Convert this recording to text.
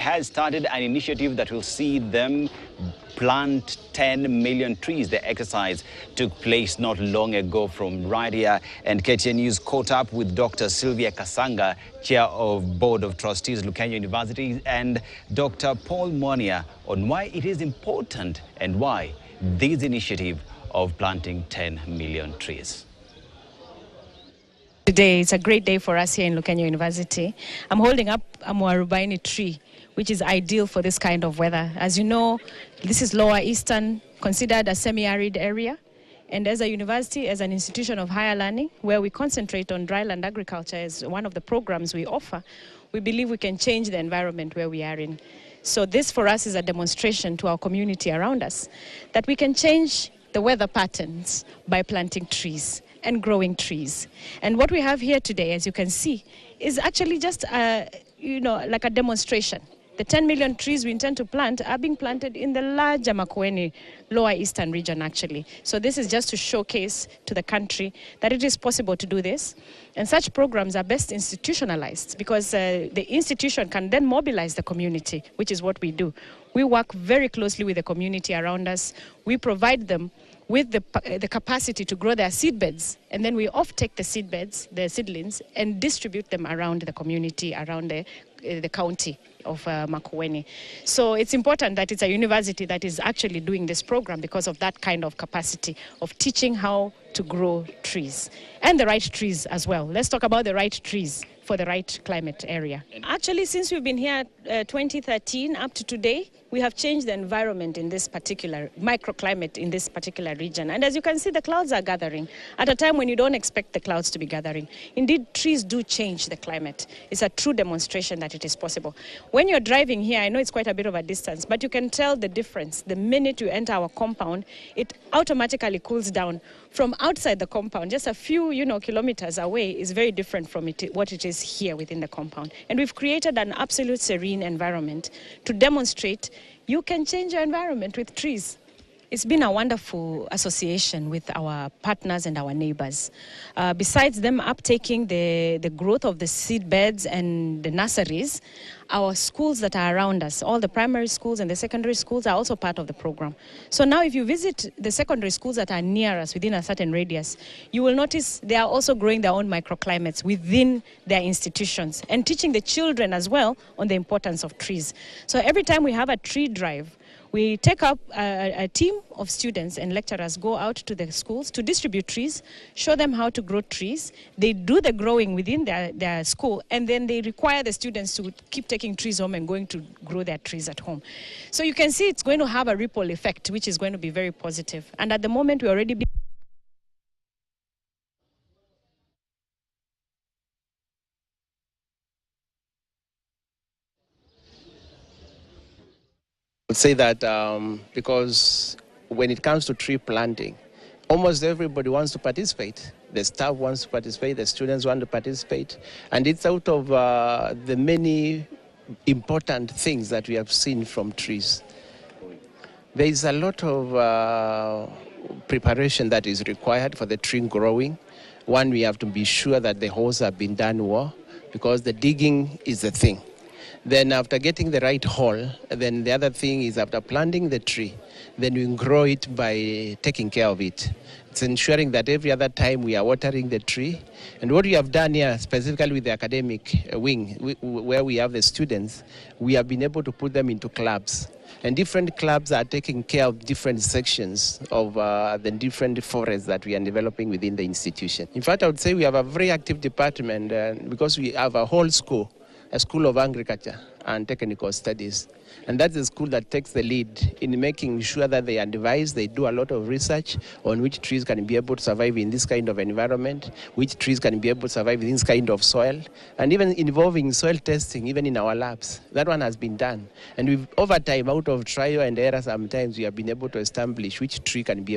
has started an initiative that will see them plant 10 million trees. The exercise took place not long ago from right here, and KTN News caught up with Dr. Sylvia Kasanga, Chair of Board of Trustees, Lukenya University, and Dr. Paul Monia on why it is important and why this initiative of planting 10 million trees. Today, it's a great day for us here in Lukenya University. I'm holding up a Mwarubaini tree, which is ideal for this kind of weather. As you know, this is Lower Eastern, considered a semi-arid area. And as a university, as an institution of higher learning, where we concentrate on dryland agriculture as one of the programs we offer, we believe we can change the environment where we are in. So this for us is a demonstration to our community around us that we can change the weather patterns by planting trees and growing trees. And what we have here today, as you can see, is actually just like a demonstration. The 10 million trees we intend to plant are being planted in the larger Makueni Lower Eastern region, actually. So this is just to showcase to the country that it is possible to do this. And such programs are best institutionalized because the institution can then mobilize the community, which is what we do. We work very closely with the community around us. We provide them with the capacity to grow their seed beds, and then we off-take the seed beds, the seedlings, and distribute them around the community, around the county of Makueni. So it's important that it's a university that is actually doing this program because of that kind of capacity of teaching how to grow trees, and the right trees as well. Let's talk about the right trees for the right climate area. Actually, since we've been here 2013 up to today, we have changed the environment in this particular microclimate in this particular region. And as you can see, the clouds are gathering at a time when you don't expect the clouds to be gathering. Indeed, trees do change the climate. It's a true demonstration that it is possible. When you're driving here, I know it's quite a bit of a distance, but you can tell the difference. The minute you enter our compound, it automatically cools down. From outside the compound, just a few kilometers away, is very different from what it is here within the compound. And we've created an absolute serene environment to demonstrate you can change your environment with trees. It's been a wonderful association with our partners and our neighbors. Besides them uptaking the growth of the seed beds and the nurseries, our schools that are around us, all the primary schools and the secondary schools are also part of the program. So now if you visit the secondary schools that are near us within a certain radius, you will notice they are also growing their own microclimates within their institutions and teaching the children as well on the importance of trees. So every time we have a tree drive, we take up a team of students and lecturers go out to the schools to distribute trees, show them how to grow trees. They do the growing within their school, and then they require the students to keep taking trees home and going to grow their trees at home. So you can see it's going to have a ripple effect, which is going to be very positive. And at the moment, we're already I would say that because when it comes to tree planting, almost everybody wants to participate. The staff wants to participate, the students want to participate, and it's out of the many important things that we have seen from trees. There is a lot of preparation that is required for the tree growing. One, we have to be sure that the holes have been done well, because the digging is the thing. Then after getting the right hole, then the other thing is after planting the tree, then we grow it by taking care of it. It's ensuring that every other time we are watering the tree. And what we have done here, specifically with the academic wing, where we have the students, we have been able to put them into clubs. And different clubs are taking care of different sections of the different forests that we are developing within the institution. In fact, I would say we have a very active department because we have a whole school, a School of Agriculture and Technical Studies. And that's the school that takes the lead in making sure that they advise, they do a lot of research on which trees can be able to survive in this kind of environment, which trees can be able to survive in this kind of soil, and even involving soil testing, even in our labs. That one has been done. And over time, out of trial and error, sometimes we have been able to establish which tree can be able